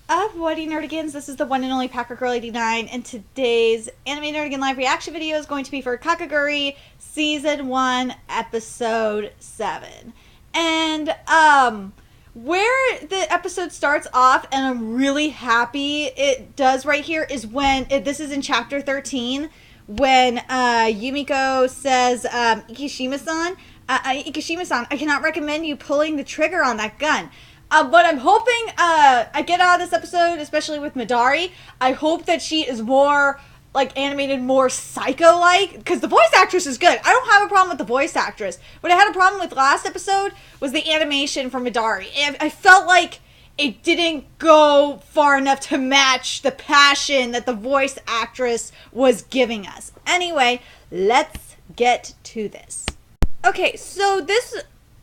up, Woody Nerdigans? This is the one and only Kakegurui89, and today's Anime Nerdigan live reaction video is going to be for Kakegurui Season 1, Episode 7. And, where the episode starts off, and I'm really happy it does right here, is when, this is in Chapter 13, when, Yumeko says, Ikishima-san, Ikishima-san, I cannot recommend you pulling the trigger on that gun. But I'm hoping I get out of this episode, especially with Midari, I hope that she is more, like, animated more psycho-like, because the voice actress is good. I don't have a problem with the voice actress. What I had a problem with last episode was the animation for Midari. I felt like it didn't go far enough to match the passion that the voice actress was giving us. Anyway, let's get to this. Okay, so this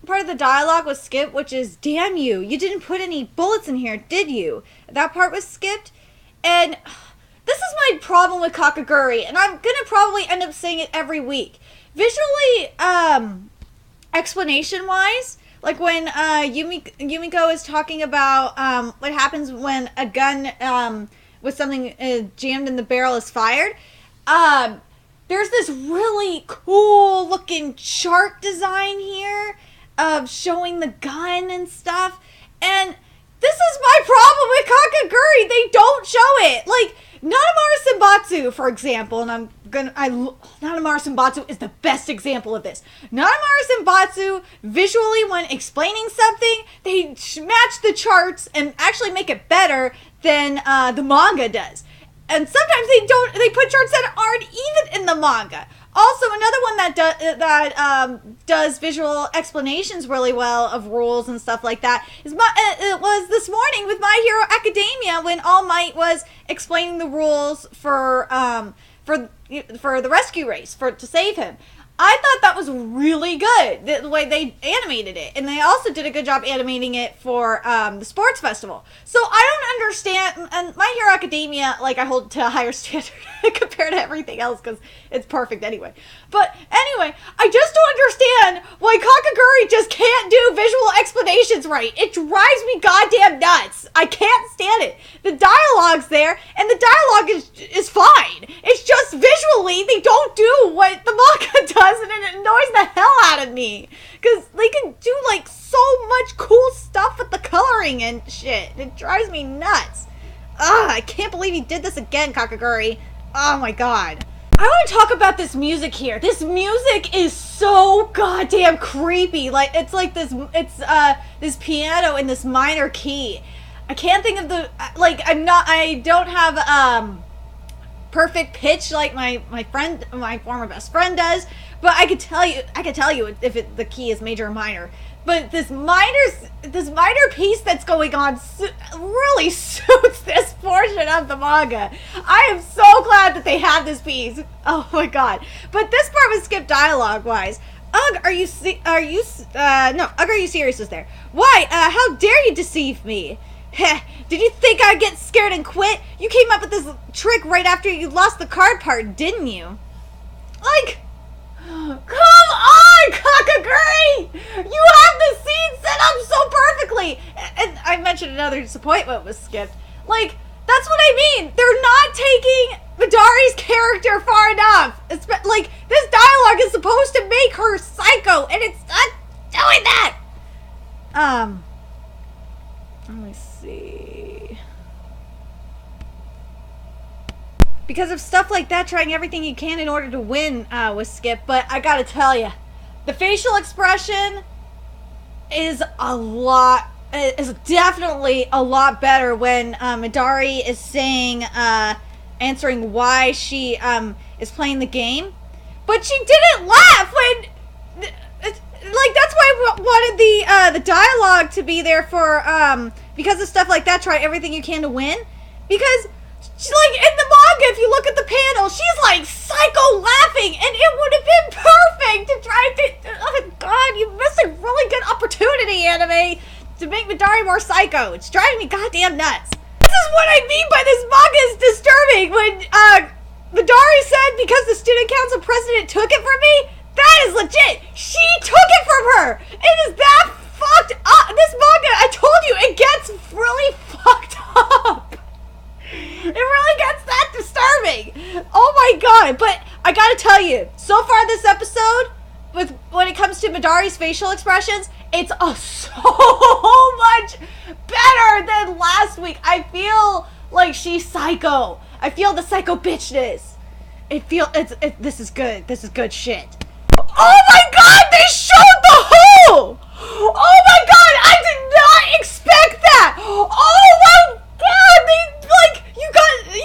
part of the dialogue was skipped, which is, damn you, you didn't put any bullets in here, did you? That part was skipped, and this is my problem with Kakegurui, and I'm gonna probably end up saying it every week. Visually, explanation-wise, like when Yumeko is talking about what happens when a gun with something jammed in the barrel is fired, there's this really cool looking chart design here of showing the gun and stuff, and this is my problem with Kakegurui. They don't show it. Like, Nanamaru Senbatsu, for example, and Nanamaru Senbatsu is the best example of this. Nanamaru Senbatsu, visually, when explaining something, they match the charts and actually make it better than the manga does. And sometimes they put charts that aren't even in the manga. Also, another one that does visual explanations really well of rules and stuff like that is it was this morning with My Hero Academia when All Might was explaining the rules for the rescue race to save him. I thought that was really good, the way they animated it. And they also did a good job animating it for the sports festival. So I don't understand, and My Hero Academia, like, I hold to a higher standard compared to everything else because it's perfect anyway. But anyway, I just don't understand why Kakegurui just can't do visual explanations right. It drives me goddamn nuts. I can't stand it. The dialogue's there, and the dialogue is fine. It's just visually, they don't do what the manga does, and it annoys the hell out of me. Because they can do, like, so much cool stuff with the coloring and shit. It drives me nuts. Ugh, I can't believe you did this again, Kakegurui. Oh my god. I want to talk about this music here. This music is so goddamn creepy. Like, it's like this piano in this minor key. I can't think of the, like, I don't have, perfect pitch like my former best friend does, but I could tell you if the key is major or minor. But this minor piece that's going on really suits this portion of the manga. I am so glad that they had this piece. Oh my god! But this part was skipped dialogue wise. Ugh, are you serious? Was there? Why? How dare you deceive me? Heh, did you think I'd get scared and quit? You came up with this trick right after you lost the card part, didn't you? Like, come on, Kakegurui! You have the scene set up so perfectly! And I mentioned another disappointment was skipped. Like, that's what I mean! They're not taking Midari's character far enough! Like, this dialogue is supposed to make her psycho, and it's not doing that! Let me see. Because of stuff like that, trying everything you can in order to win was skipped. But I gotta tell you, the facial expression is definitely a lot better when Midari is saying, answering why she is playing the game. But she didn't laugh when. Like, that's why I wanted the dialogue to be there for, because of stuff like that, try everything you can to win. Because, like, in the manga, if you look at the panel, she's, like, psycho laughing, and it would have been perfect to try to, oh god, you missed a really good opportunity, anime, to make Midari more psycho. It's driving me goddamn nuts. This is what I mean by this manga is disturbing, when, Midari said because the student council president took it from me. That is legit! She took it from her! It is that fucked up! This manga, I told you, it gets really fucked up! god! But I gotta tell you, so far this episode, when it comes to Midori's facial expressions, it's so much better than last week. I feel like she's psycho. I feel the psycho bitchness. This is good. This is good shit. Oh my god, they showed the hole! Oh my god, I did not expect that! Oh my god, you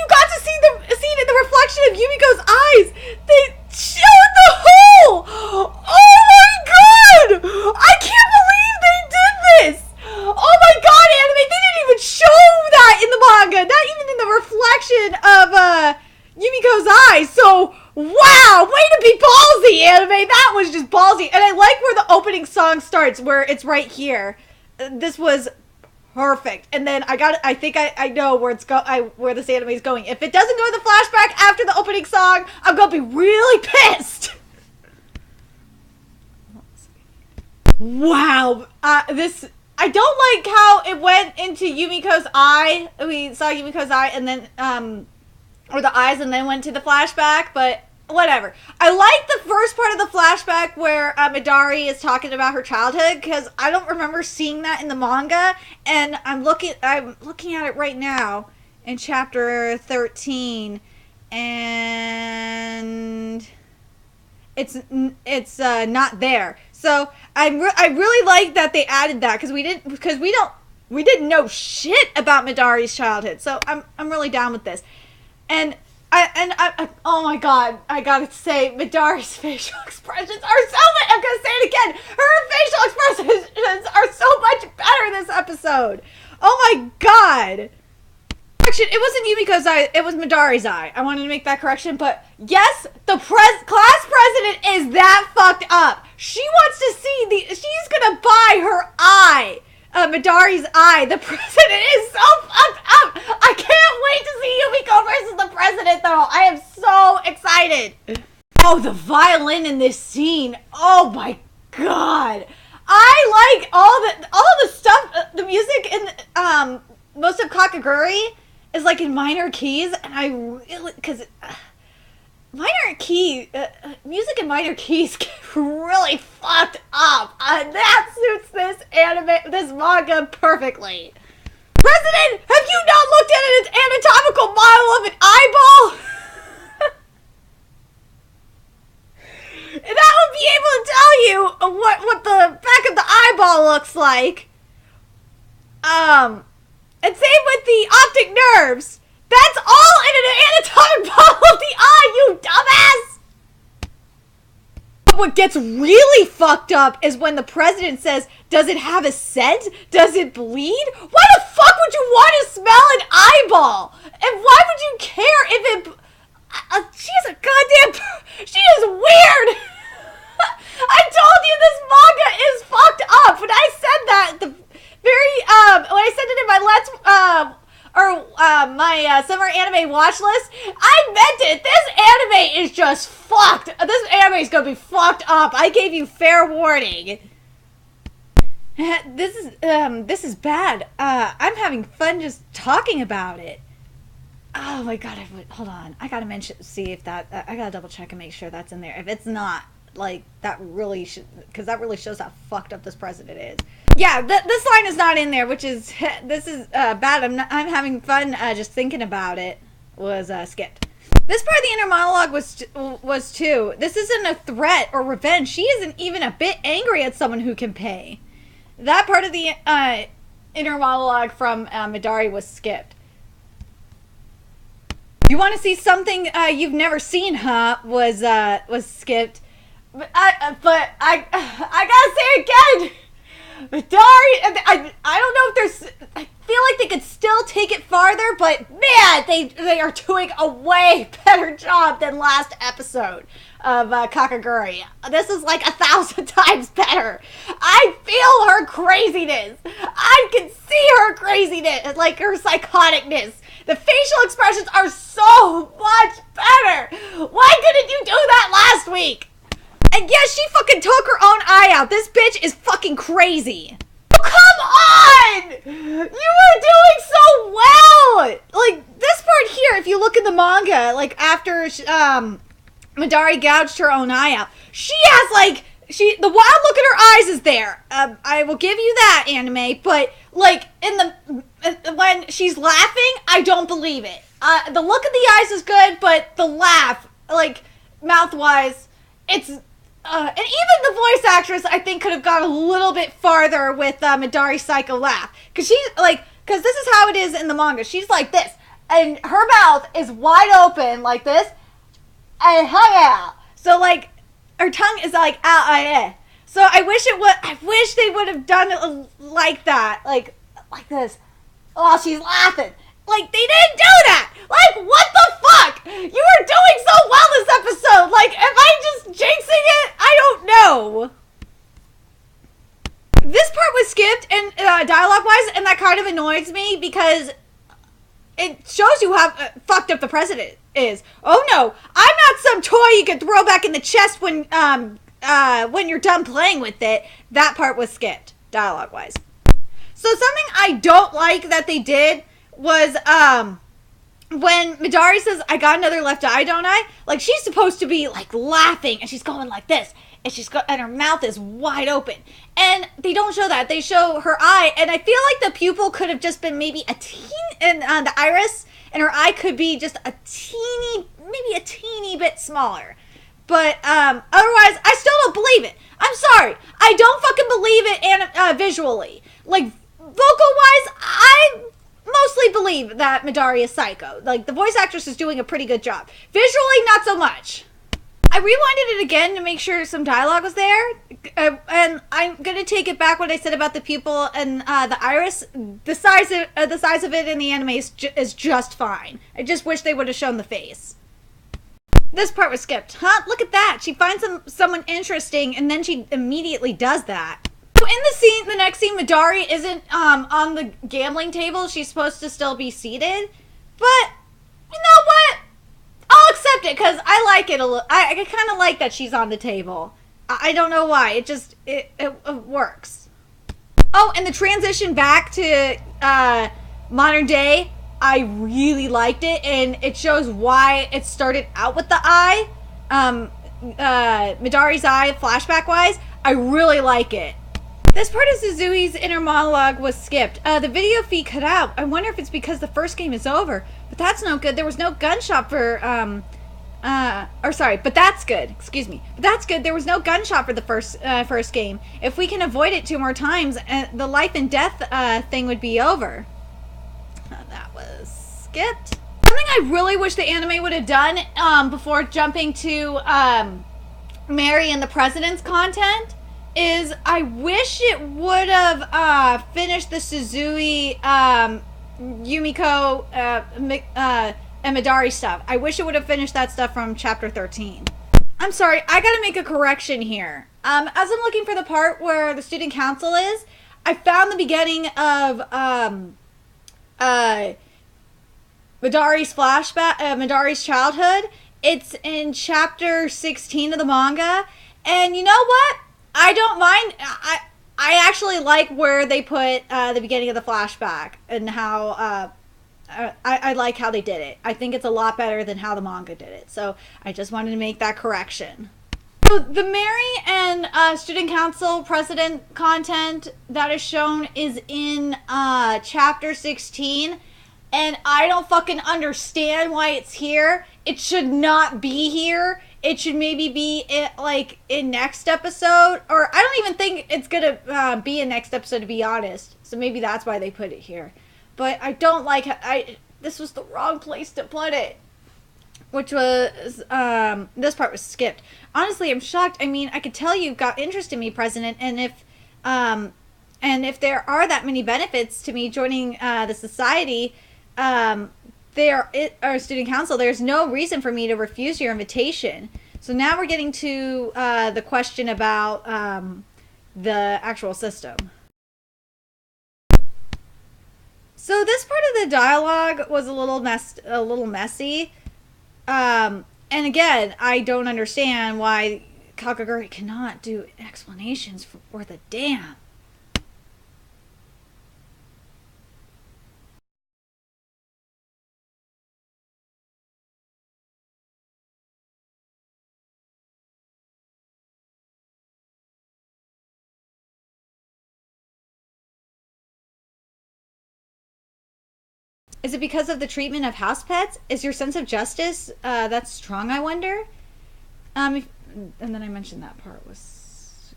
got to see the reflection of Yumiko's eyes. They showed the hole! Oh my god! I can't believe they did this! Oh my god, anime, they didn't even show that in the manga, not even in the reflection of Yumiko's eyes. So wow, way to be ballsy, anime. That was just ballsy. And I like where the opening song starts, where it's right here. This was perfect. And then I think I know where where this anime is going. If it doesn't go to the flashback after the opening song, I'm gonna be really pissed. Wow. I don't like how it went into Yumiko's eye. We saw Yumiko's eye and then or the eyes and then went to the flashback, but whatever. I like the first part of the flashback where Midori is talking about her childhood, because I don't remember seeing that in the manga, and I'm looking at it right now in chapter 13, and it's not there. So I really like that they added that, because we didn't know shit about Midori's childhood. So I'm really down with this. And I oh my god, I gotta say, Midori's facial expressions are so much, I'm gonna say it again, her facial expressions are so much better this episode. Oh my god. Actually, it wasn't Yumiko's eye, it was Midori's eye. I wanted to make that correction, but yes, the class president is that fucked up. She wants to see she's gonna buy her eye. Midori's eye. The president is so fucked up. I can't wait to see Yumiko versus the president, though. I am so excited. Oh, the violin in this scene. Oh my god. I like all the stuff. The music in most of Kakegurui is like in minor keys, and I really, because music in minor keys get really fucked up. That suits this manga perfectly. President, have you not looked at an anatomical model of an eyeball? That would be able to tell you what the back of the eyeball looks like. And same with the optic nerves. That's all in an anatomic model of the eye, you dumbass! But what gets really fucked up is when the president says, does it have a scent? Does it bleed? Why the fuck would you want to smell an eyeball? And why would you care if it... she's a goddamn... She is weird! I told you this manga is fucked up! When I said that, when I said it in my my summer anime watch list, I meant it. This anime is just fucked. This anime is gonna be fucked up. I gave you fair warning. This is bad. I'm having fun just talking about it. Oh my god, hold on. I gotta see if that, I gotta double check and make sure that's in there. If it's not, like, that really should, because that really shows how fucked up this president is. Yeah, this line is not in there, which is, this is bad. I'm having fun just thinking about it. Was skipped. This part of the inner monologue was too. This isn't a threat or revenge. She isn't even a bit angry at someone who can pay. That part of the inner monologue from Midari was skipped. You want to see something you've never seen, huh? Was skipped. But I gotta say it again. Midari, I don't know if there's, I feel like they could still take it farther, but man, they are doing a way better job than last episode of Kakegurui. This is like 1,000 times better. I feel her craziness. I can see her craziness, like her psychoticness. The facial expressions are so much better. Why couldn't you do that last week? And yes, she fucking took her own eye out. This bitch is fucking crazy. Oh, come on! You were doing so well! Like, this part here, if you look in the manga, like after Midari gouged her own eye out, she has like the wild look in her eyes is there. I will give you that, anime, but like in the when she's laughing, I don't believe it. The look in the eyes is good, but the laugh, like mouth wise, it's and even the voice actress, I think, could have gone a little bit farther with Midari's psycho laugh, because she's like, because this is how it is in the manga. She's like this, and her mouth is wide open like this, and hung out. So like, her tongue is like So I wish they would have done it like that, like this, while she's laughing. Like, they didn't do that! Like, what the fuck? You were doing so well this episode! Like, am I just jinxing it? I don't know. This part was skipped, and dialogue-wise, and that kind of annoys me, because it shows you how fucked up the president is. Oh no, I'm not some toy you can throw back in the chest when you're done playing with it. That part was skipped, dialogue-wise. So something I don't like that they did was when Midari says, I got another left eye, don't I? Like, she's supposed to be like laughing, and she's going like this, and her mouth is wide open, and they don't show that. They show her eye, and I feel like the pupil could have just been maybe a teeny, and the iris and her eye could be just a teeny, maybe a teeny bit smaller. But otherwise, I still don't believe it. I'm sorry, I don't fucking believe it visually. Like, vocal wise, I mostly believe that Midari is psycho. Like, the voice actress is doing a pretty good job. Visually, not so much. I rewinded it again to make sure some dialogue was there, and I'm gonna take it back what I said about the pupil and the iris. The size of it in the anime is just fine. I just wish they would have shown the face. This part was skipped. Huh? Look at that. She finds someone interesting, and then she immediately does that. So in the next scene, Midari isn't on the gambling table. She's supposed to still be seated. But, you know what? I'll accept it, because I like it a little. I kind of like that she's on the table. I don't know why. It just, it works. Oh, and the transition back to modern day, I really liked it. And it shows why it started out with the eye. Midari's eye, flashback-wise. I really like it. This part of Suzui's inner monologue was skipped. The video feed cut out. I wonder if it's because the first game is over. But that's no good. There was no gunshot for, but that's good. Excuse me. But that's good. There was no gunshot for the first game. If we can avoid it 2 more times, the life and death thing would be over. That was skipped. Something I really wish the anime would have done before jumping to Mary and the President's content is I wish it would have finished the Suzui, Yumeko, and Midari stuff. I wish it would have finished that stuff from chapter 13. I'm sorry, I gotta make a correction here. As I'm looking for the part where the student council is, I found the beginning of Midari's flashback, Midari's childhood. It's in chapter 16 of the manga, and you know what? I don't mind. I actually like where they put the beginning of the flashback and how I like how they did it. I think it's a lot better than how the manga did it. So I just wanted to make that correction. So the Mary and student council president content that is shown is in chapter 16, and I don't fucking understand why it's here. It should not be here. It should maybe be in next episode, or I don't even think it's gonna be in next episode, to be honest. So maybe that's why they put it here. But I don't like this was the wrong place to put it, which was this part was skipped. Honestly, I'm shocked. I mean, I could tell you've got interest in me, President, and if there are that many benefits to me joining the society, our student council, there's no reason for me to refuse your invitation. So now we're getting to the question about the actual system. So this part of the dialogue was a little messy. And again, I don't understand why Kakegurui cannot do explanations for the damn. Is it because of the treatment of house pets? Is your sense of justice that strong, I wonder? And then I mentioned that part was...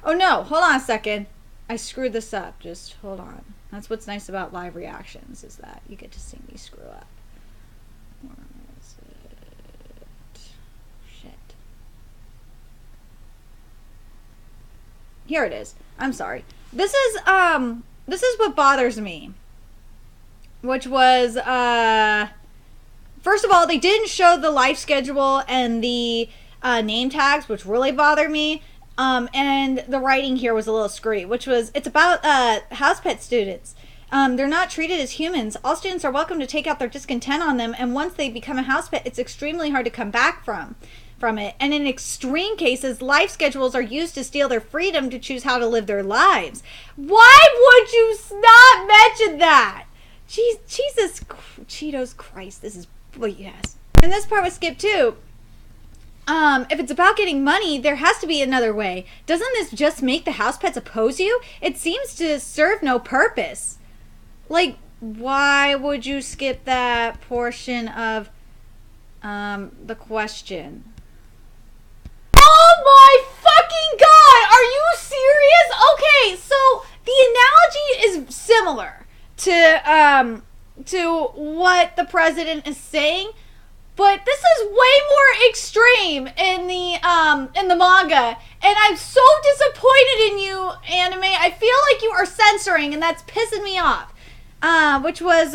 Oh no, hold on a second. I screwed this up. Just hold on. That's what's nice about live reactions, is that you get to see me screw up. Where is it? Shit. Here it is. I'm sorry. This is what bothers me. Which was, first of all, they didn't show the life schedule and the name tags, which really bothered me. And the writing here was a little screwy, which was, it's about house pet students. They're not treated as humans. All students are welcome to take out their discontent on them, and once they become a house pet, it's extremely hard to come back from it. And in extreme cases, life schedules are used to steal their freedom to choose how to live their lives. Why would you not mention that? Jesus, Cheetos Christ, this is, well, yes. And this part was skipped too. If it's about getting money, there has to be another way. Doesn't this just make the house pets oppose you? It seems to serve no purpose. Like, why would you skip that portion of, the question? Oh my fucking god! Are you serious? Okay, so the analogy is similar to what the president is saying, but this is way more extreme in the manga, and I'm so disappointed in you, anime. I feel like you are censoring, and that's pissing me off. Which was,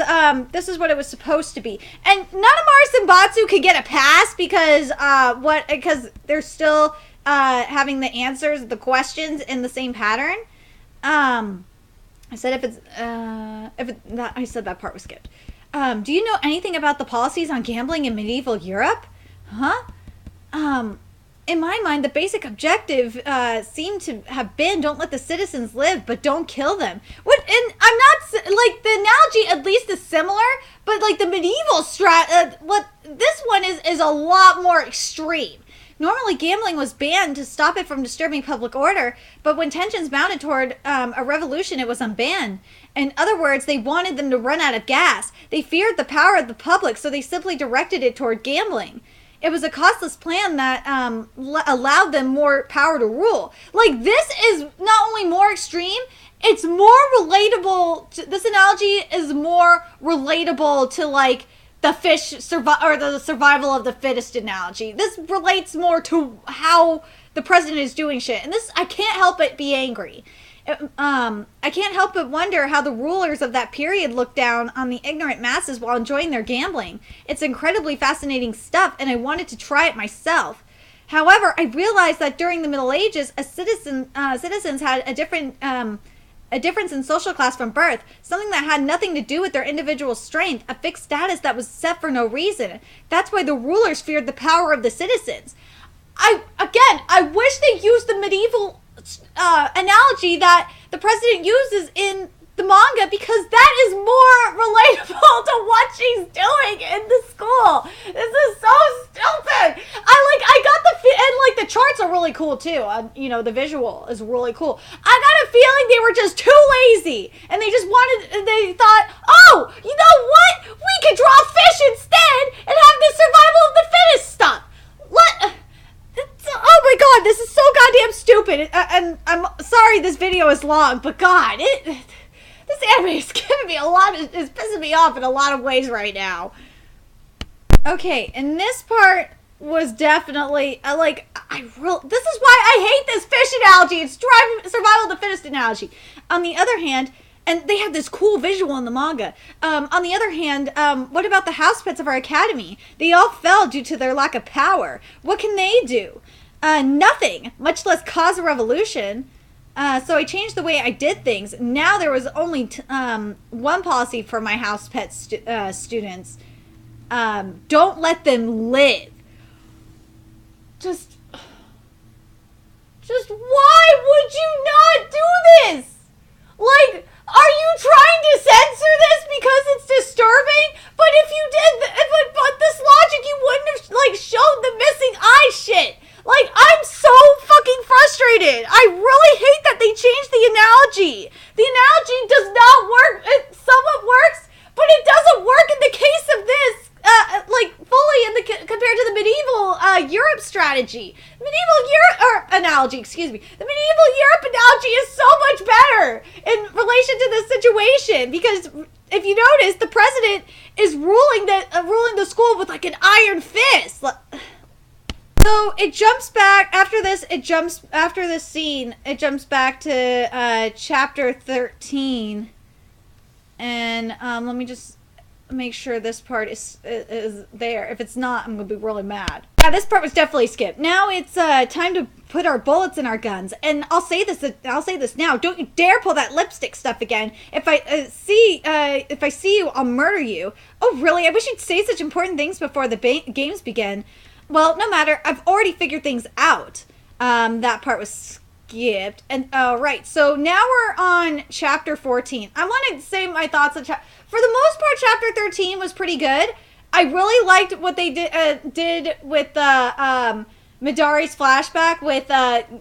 this is what it was supposed to be. And Nanamaru Senbatsu could get a pass because, because they're still, having the answers, the questions in the same pattern. I said I said that part was skipped. Do you know anything about the policies on gambling in medieval Europe? Huh? In my mind, the basic objective seemed to have been don't let the citizens live, but don't kill them. What? And I'm not, like, the analogy at least is similar, but, like, the medieval what this one is a lot more extreme. Normally, gambling was banned to stop it from disturbing public order, but when tensions mounted toward a revolution, it was unbanned. In other words, they wanted them to run out of gas. They feared the power of the public, so they simply directed it toward gambling. It was a costless plan that allowed them more power to rule. Like, this is not only more extreme, it's more relatable. This analogy is more relatable to, like, the the survival of the fittest analogy. This relates more to how the president is doing shit. And this, I can't help but be angry. I can't help but wonder how the rulers of that period looked down on the ignorant masses while enjoying their gambling. It's incredibly fascinating stuff, and I wanted to try it myself. However, I realized that during the Middle Ages, citizens had a difference in social class from birth, something that had nothing to do with their individual strength, a fixed status that was set for no reason. That's why the rulers feared the power of the citizens. I wish they used the medieval analogy that the president uses in the manga, because that is more relatable to what she's doing in the school. This is so stupid. I got and the charts are really cool too. The visual is really cool. I got a feeling they were just too lazy, and they thought, oh, you know what? We could draw fish instead and have the survival of the fittest stuff. Oh my god, this is so goddamn stupid. And I'm sorry this video is long, but god, this anime is giving me is pissing me off in a lot of ways right now. Okay, and this part was definitely, this is why I hate this fish analogy. It's survival of the fittest analogy. On the other hand, and they have this cool visual in the manga. On the other hand, what about the house pets of our academy? They all fell due to their lack of power. What can they do? Nothing, much less cause a revolution. So I changed the way I did things. Now there was only one policy for my house pet students. Don't let them live. Just why would you not do this? Like, are you trying to censor this because it's disturbing? But if you did, but this logic, you wouldn't have, showed the missing eye shit. I'm so fucking frustrated. I really hate that they changed the analogy. The analogy does not work. It somewhat works, but it doesn't work in the case of this. Like fully in the compared to the medieval Europe strategy, medieval Europe or analogy. Excuse me. The medieval Europe analogy is so much better in relation to this situation because if you notice, the president is ruling the school with like an iron fist. So it jumps back after this. After this scene. It jumps back to chapter 13, and let me just make sure this part is there. If it's not, I'm gonna be really mad. Yeah, this part was definitely skipped. Now it's time to put our bullets in our guns. And I'll say this now. Don't you dare pull that lipstick stuff again. If I see you, I'll murder you. Oh, really? I wish you'd say such important things before the games begin. Well, no matter. I've already figured things out. That part was skipped. And right. So now we're on chapter 14. I want to say my thoughts on for the most part, chapter 13 was pretty good. I really liked what they did with Midori's flashback with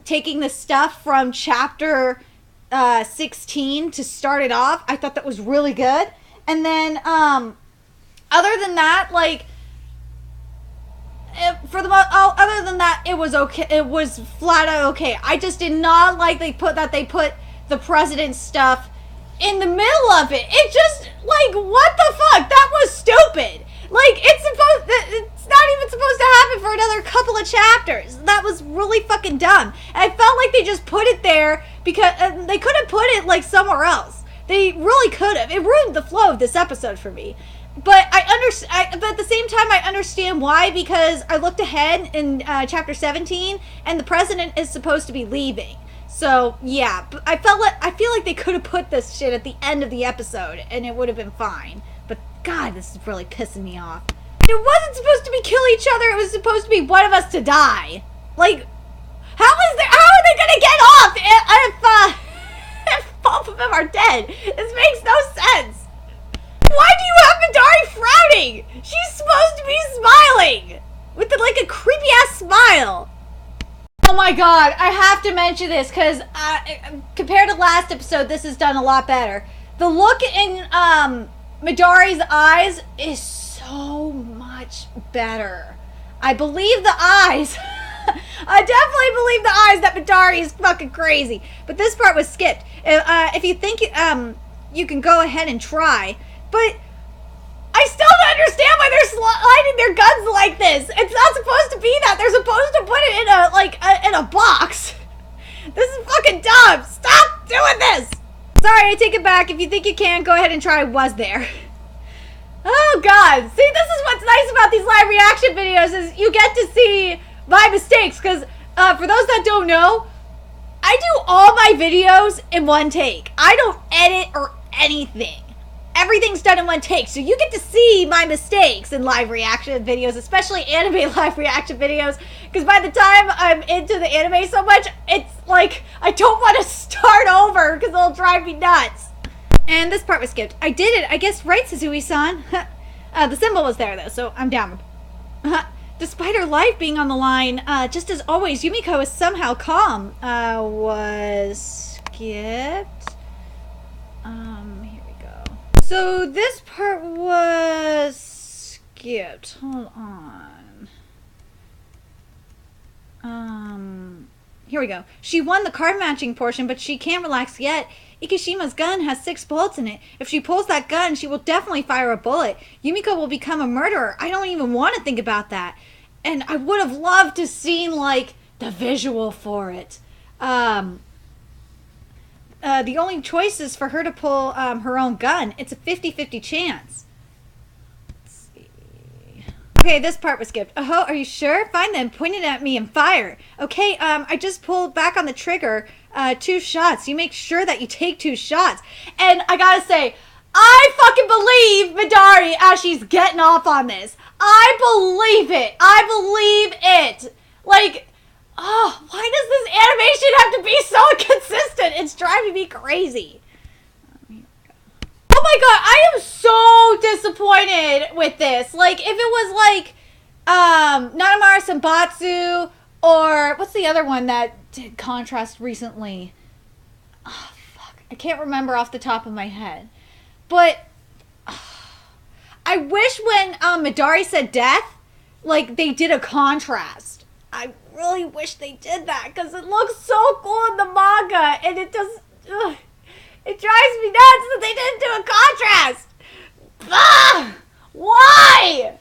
taking the stuff from chapter 16 to start it off. I thought that was really good. And then other than that, like other than that, it was okay. It was flat out okay. I just did not like they put the president's stuff in the middle of it. It just, like, what the fuck? That was stupid. Like, it's not even supposed to happen for another couple of chapters. That was really fucking dumb. And I felt like they just put it there because they could have put it, like, somewhere else. They really could have. It ruined the flow of this episode for me. But but at the same time, I understand why, because I looked ahead in chapter 17, and the president is supposed to be leaving. So, yeah, but I feel like they could have put this shit at the end of the episode, and it would have been fine. But, God, this is really pissing me off. It wasn't supposed to be kill each other, it was supposed to be one of us to die. Like, how are they gonna get off if both of them are dead? This makes no sense. Why do you have Midori frowning? She's supposed to be smiling! With, like, a creepy-ass smile. Oh my god, I have to mention this because compared to last episode, this is done a lot better. The look in Midori's eyes is so much better. I believe the eyes. I definitely believe the eyes that Midori is fucking crazy. But this part was skipped. If you think you can go ahead and try. But I still don't understand why they're sliding their guns like this. It's not supposed to be that. They're supposed to put it in a box. This is fucking dumb. Stop doing this. Sorry, I take it back. If you think you can, go ahead and try Was There. Oh, God. See, this is what's nice about these live reaction videos is you get to see my mistakes. Because for those that don't know, I do all my videos in one take. I don't edit or anything. Everything's done in one take, so you get to see my mistakes in live reaction videos, especially anime live reaction videos, because by the time I'm into the anime so much, it's like, I don't want to start over, because it'll drive me nuts. And this part was skipped. I did it, I guess, right, Suzui-san? The symbol was there, though, so I'm down. Despite her life being on the line, just as always, Yumeko is somehow calm. Was skipped. Here we go. So this part was skipped. Hold on. Here we go. She won the card matching portion, but she can't relax yet. Ikishima's gun has 6 bullets in it. If she pulls that gun, she will definitely fire a bullet. Yumeko will become a murderer. I don't even want to think about that. And I would have loved to seen, like, the visual for it. The only choice is for her to pull her own gun. It's a 50-50 chance. Let's see. Okay, this part was skipped. Oh, are you sure? Fine then. Point it at me and fire. Okay, I just pulled back on the trigger. 2 shots. You make sure that you take 2 shots. And I gotta say, I fucking believe Midari as she's getting off on this. I believe it. I believe it. Like, oh, why does this animation have to be so inconsistent? It's driving me crazy. Oh my god, I am so disappointed with this. Like, if it was like, Nanamara Senbatsu, or what's the other one that did contrast recently? Oh, fuck. I can't remember off the top of my head. But I wish when Midari said death, like, they did a contrast. I really wish they did that, because it looks so cool in the manga, and it does... it drives me nuts that they didn't do a contrast! Why?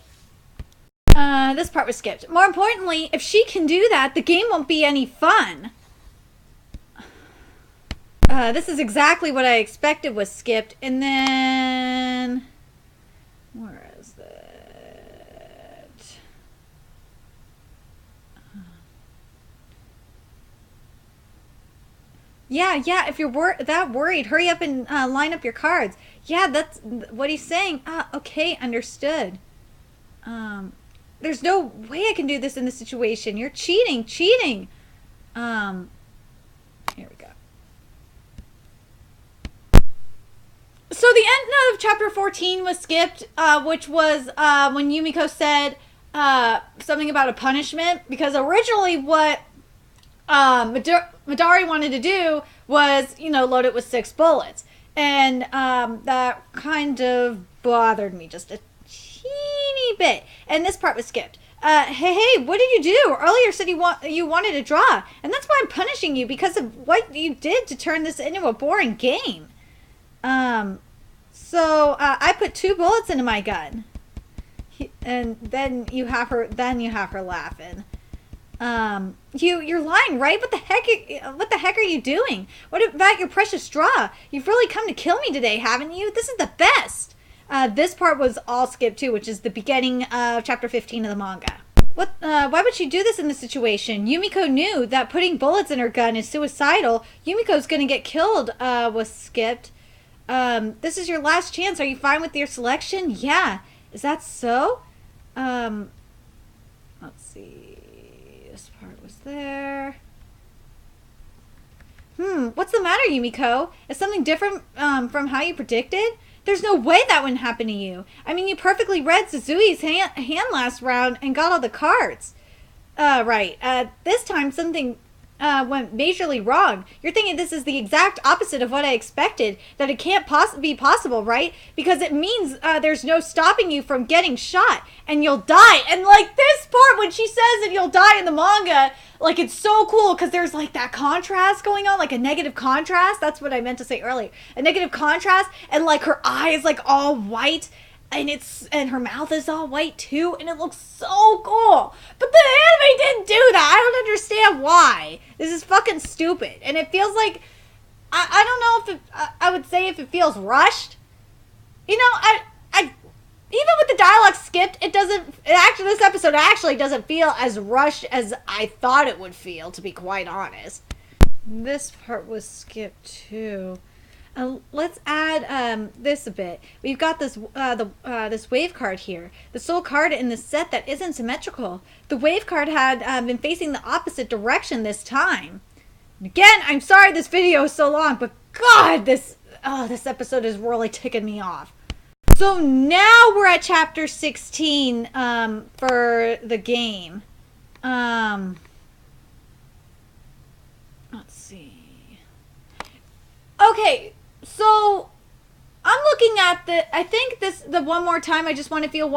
This part was skipped. More importantly, if she can do that, the game won't be any fun. This is exactly what I expected was skipped. And then... where is it? Yeah, if you're that worried, hurry up and line up your cards. Yeah, that's what he's saying. Okay, understood. There's no way I can do this in this situation. You're cheating. Here we go. So the end of chapter 14 was skipped, which was when Yumeko said something about a punishment, because originally what Midari wanted to do was, load it with 6 bullets. And that kind of bothered me just a teeny bit. And this part was skipped. Hey, what did you do? Earlier said you wanted to draw. And that's why I'm punishing you, because of what you did to turn this into a boring game. So I put 2 bullets into my gun. And then you have her laughing. You're lying, right? What the heck are you doing? What about your precious draw? You've really come to kill me today, haven't you? This is the best. This part was all skipped too, which is the beginning of chapter 15 of the manga. Why would she do this in this situation? Yumeko knew that putting bullets in her gun is suicidal. Yumiko's gonna get killed, was skipped. This is your last chance. Are you fine with your selection? Yeah. Is that so? Let's see. This part was there. What's the matter, Yumeko? Is something different from how you predicted? There's no way that wouldn't happen to you. I mean, you perfectly read Suzui's hand last round and got all the cards. Right. This time something went majorly wrong. You're thinking this is the exact opposite of what I expected, that it can't be possible, right? Because it means there's no stopping you from getting shot, and you'll die. And, like, this part, when she says that you'll die in the manga, like, it's so cool, because there's, like, that contrast going on, like a negative contrast. That's what I meant to say earlier. A negative contrast, and, like, her eye is, like, all white, and her mouth is all white too, and it looks so cool. But the anime didn't do that. I don't understand why. This is fucking stupid, and it feels like I don't know if I would say if it feels rushed. I even with the dialogue skipped, this episode actually doesn't feel as rushed as I thought it would feel, to be quite honest. This part was skipped too. Let's add this a bit. We've got this this wave card here, the sole card in the set that isn't symmetrical. The wave card had been facing the opposite direction this time. And again, I'm sorry this video is so long, but God, this episode is really ticking me off. So now we're at chapter 16 for the game. Let's see. Okay. So, I'm looking at I think the one more time, I just want to feel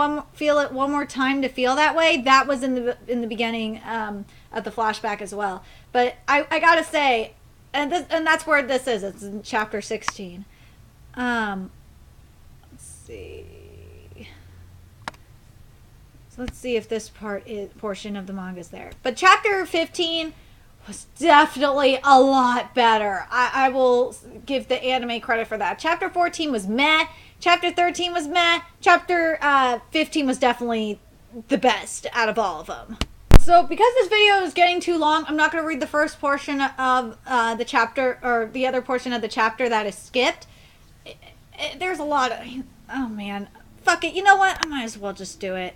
it one more time to feel that way. That was in the beginning of the flashback as well. But I gotta say, and that's where this is. It's in chapter 16. Let's see. So let's see if this portion of the manga is there. But chapter 15 was definitely a lot better. I will give the anime credit for that. Chapter 14 was meh. Chapter 13 was meh. Chapter 15 was definitely the best out of all of them. So because this video is getting too long, I'm not going to read the first portion of the chapter, or the other portion of the chapter that is skipped. There's a lot of... Oh man. Fuck it. You know what? I might as well just do it.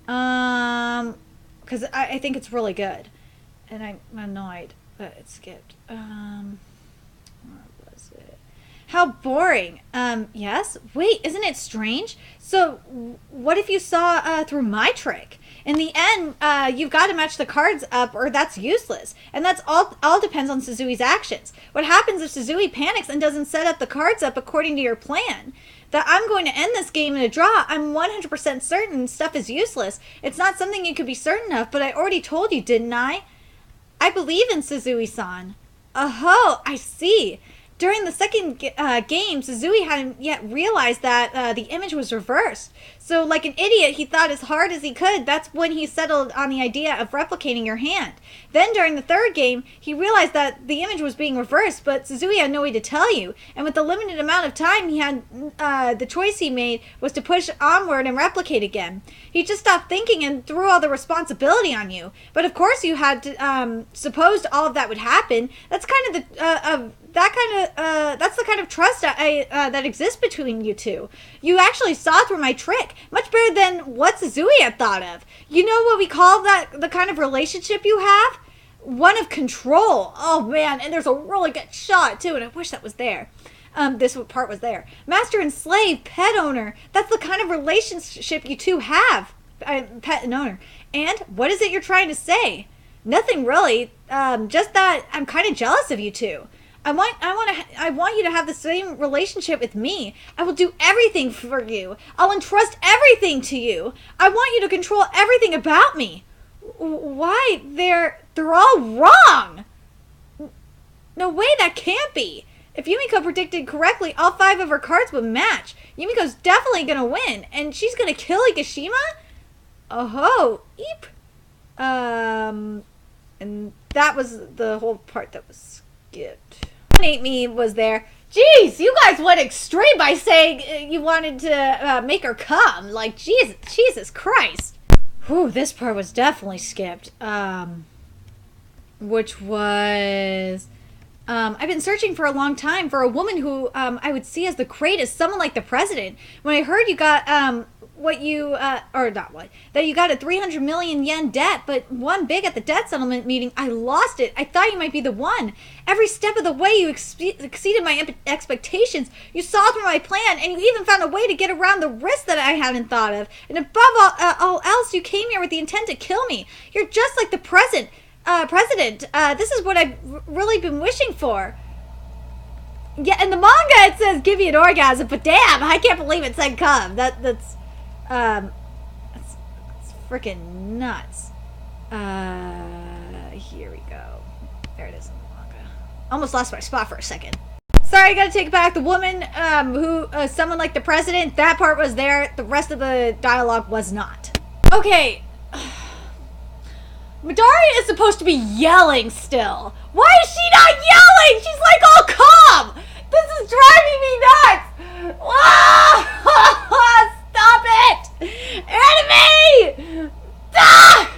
Because I think it's really good. And I'm annoyed that it skipped. Where was it? How boring. Yes? Wait, isn't it strange? So, what if you saw through my trick? In the end, you've got to match the cards up or that's useless. And that's all depends on Suzui's actions. What happens if Suzui panics and doesn't set up the cards up according to your plan? That I'm going to end this game in a draw, I'm 100% certain stuff is useless. It's not something you could be certain of, but I already told you, didn't I? I believe in Suzui-san. Oh, I see. During the second game, Suzui hadn't yet realized that the image was reversed. So, like an idiot, he thought as hard as he could. That's when he settled on the idea of replicating your hand. Then, during the third game, he realized that the image was being reversed, but Suzui had no way to tell you. And with the limited amount of time he had, the choice he made was to push onward and replicate again. He just stopped thinking and threw all the responsibility on you. But of course, you had to supposed all of that would happen. That's kind of the that's the kind of trust that exists between you two. You actually saw through my trick, much better than what Suzui had thought of. You know what we call that, the kind of relationship you have? One of control. Oh man, and there's a really good shot too, and I wish that was there. This part was there. Master and slave, pet owner. That's the kind of relationship you two have. Pet and owner. And what is it you're trying to say? Nothing really. Just that I'm kind of jealous of you two. I want you to have the same relationship with me. I will do everything for you. I'll entrust everything to you. I want you to control everything about me. Why? They're all wrong. No way, that can't be. If Yumeko predicted correctly, all 5 of her cards would match. Yumiko's definitely gonna win, and she's gonna kill Ikishima? Oh-ho, eep. And that was the whole part that was skipped. Me was there. Jeez, you guys went extreme by saying you wanted to make her come. Like, Jesus Christ. Whew, this part was definitely skipped. Which was... I've been searching for a long time for a woman who I would see as the greatest, someone like the president. When I heard you got that you got a 300 million yen debt, but won big at the debt settlement meeting, I lost it. I thought you might be the one. Every step of the way you exceeded my expectations. You saw through my plan, and you even found a way to get around the risk that I hadn't thought of. And above all else, you came here with the intent to kill me. You're just like the president. This is what I've really been wishing for. Yeah, in the manga it says give you an orgasm, but damn, I can't believe it said come. That's freaking nuts. Here we go. There it is in the manga. Almost lost my spot for a second. Sorry, I gotta take it back. The woman who someone like the president, that part was there. The rest of the dialogue was not. Okay. Midori is supposed to be yelling still. Why is she not yelling? She's like all calm. This is driving me nuts. Ah! Stop it! Anime! Ah!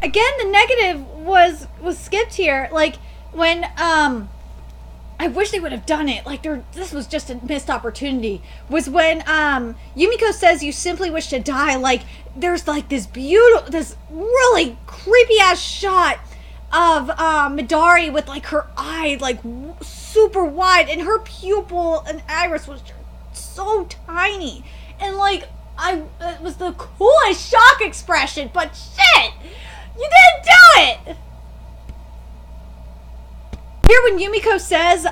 Again, the negative was skipped here. Like when I wish they would have done it. Like this was just a missed opportunity. Was when Yumeko says you simply wish to die. Like there's like this really creepy ass shot of Midori with like her eye like super wide, and her pupil and iris was so tiny, and like it was the coolest shock expression. But shit, you didn't do it. Here when Yumeko says,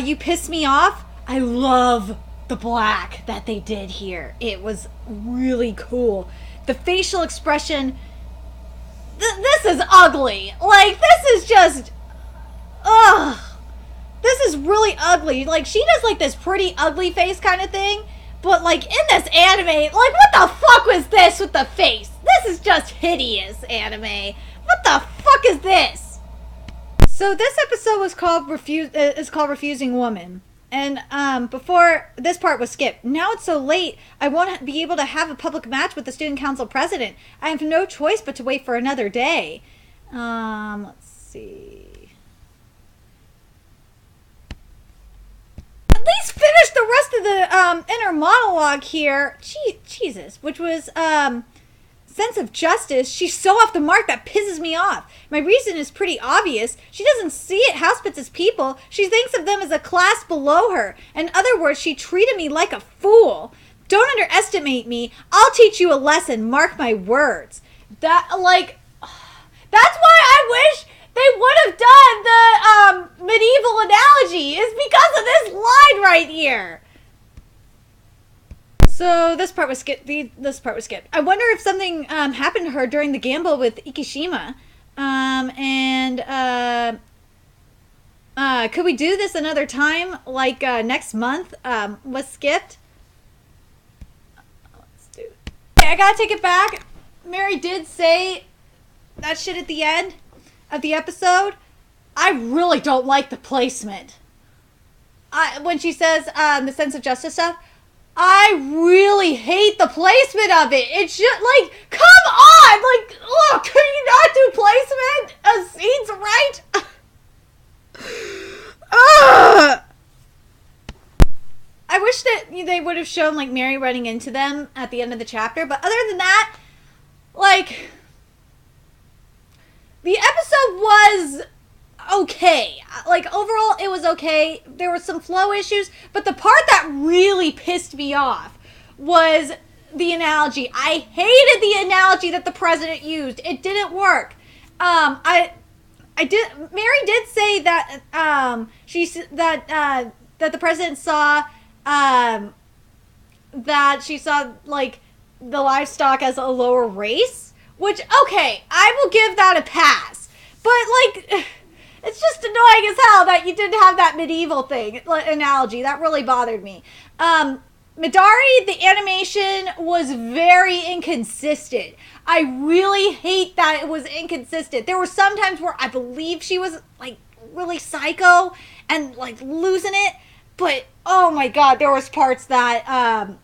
you piss me off, I love the black that they did here. It was really cool. The facial expression, this is ugly. Like, this is just, ugh. This is really ugly. Like, she does like this pretty ugly face kind of thing, but like in this anime, like what the fuck was this with the face? This is just hideous anime. What the fuck is this? So this episode was called Refusing Woman. And before this part was skipped. Now it's so late, I won't be able to have a public match with the student council president. I have no choice but to wait for another day. Let's see. At least finish the rest of the inner monologue here. Jesus, which was sense of justice. She's so off the mark that pisses me off. My reason is pretty obvious. She doesn't see it housepits as people. She thinks of them as a class below her. In other words, she treated me like a fool. Don't underestimate me. I'll teach you a lesson. Mark my words. That, like, that's why I wish they would have done the medieval analogy, is because of this line right here. So this part was skipped. This part was skipped. I wonder if something happened to her during the gamble with Ikishima. Could we do this another time, like next month? Was skipped. Let's do it. Okay, I gotta take it back. Mary did say that shit at the end of the episode. I really don't like the placement. When she says the sense of justice stuff, I really hate the placement of it. It's just like, come on! Like, look, can you not do placement? Scenes right? I wish that they would have shown, like, Mary running into them at the end of the chapter, but other than that, like, the episode was okay. Like, overall, it was okay. There were some flow issues, but the part that really pissed me off was the analogy. I hated the analogy that the president used. It didn't work. Mary did say that that the president saw that she saw, like, the livestock as a lower race, which, okay, I will give that a pass. But, like, it's just annoying as hell that you didn't have that medieval thing, analogy. That really bothered me. Midari, the animation was very inconsistent. I really hate that it was inconsistent. There were some times where I believe she was, like, really psycho and, like, losing it. But, oh my god, there was parts that,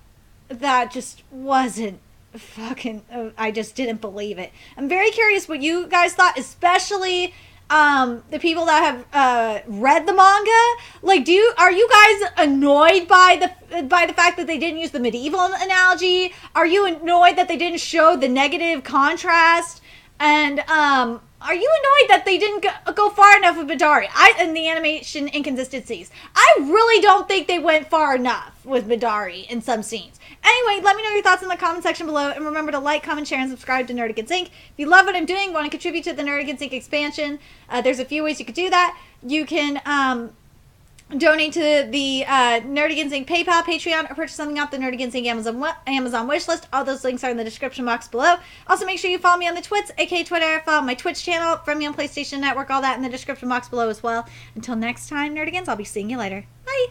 that just wasn't fucking, I just didn't believe it. I'm very curious what you guys thought, especially the people that have read the manga. Like, are you guys annoyed by the fact that they didn't use the medieval analogy? Are you annoyed that they didn't show the negative contrast? And are you annoyed that they didn't go far enough with Midori and the animation inconsistencies? I really don't think they went far enough with Midori in some scenes. Anyway, let me know your thoughts in the comment section below, and remember to like, comment, share, and subscribe to Nerdigans Inc. If you love what I'm doing, want to contribute to the Nerdigans Inc. expansion, there's a few ways you could do that. You can donate to the Nerdigans Inc. PayPal, Patreon, or purchase something off the Nerdigans Inc. Amazon wishlist. All those links are in the description box below. Also, make sure you follow me on the Twits, aka Twitter, follow my Twitch channel, friend me on PlayStation Network, all that in the description box below as well. Until next time, Nerdigans, I'll be seeing you later. Bye!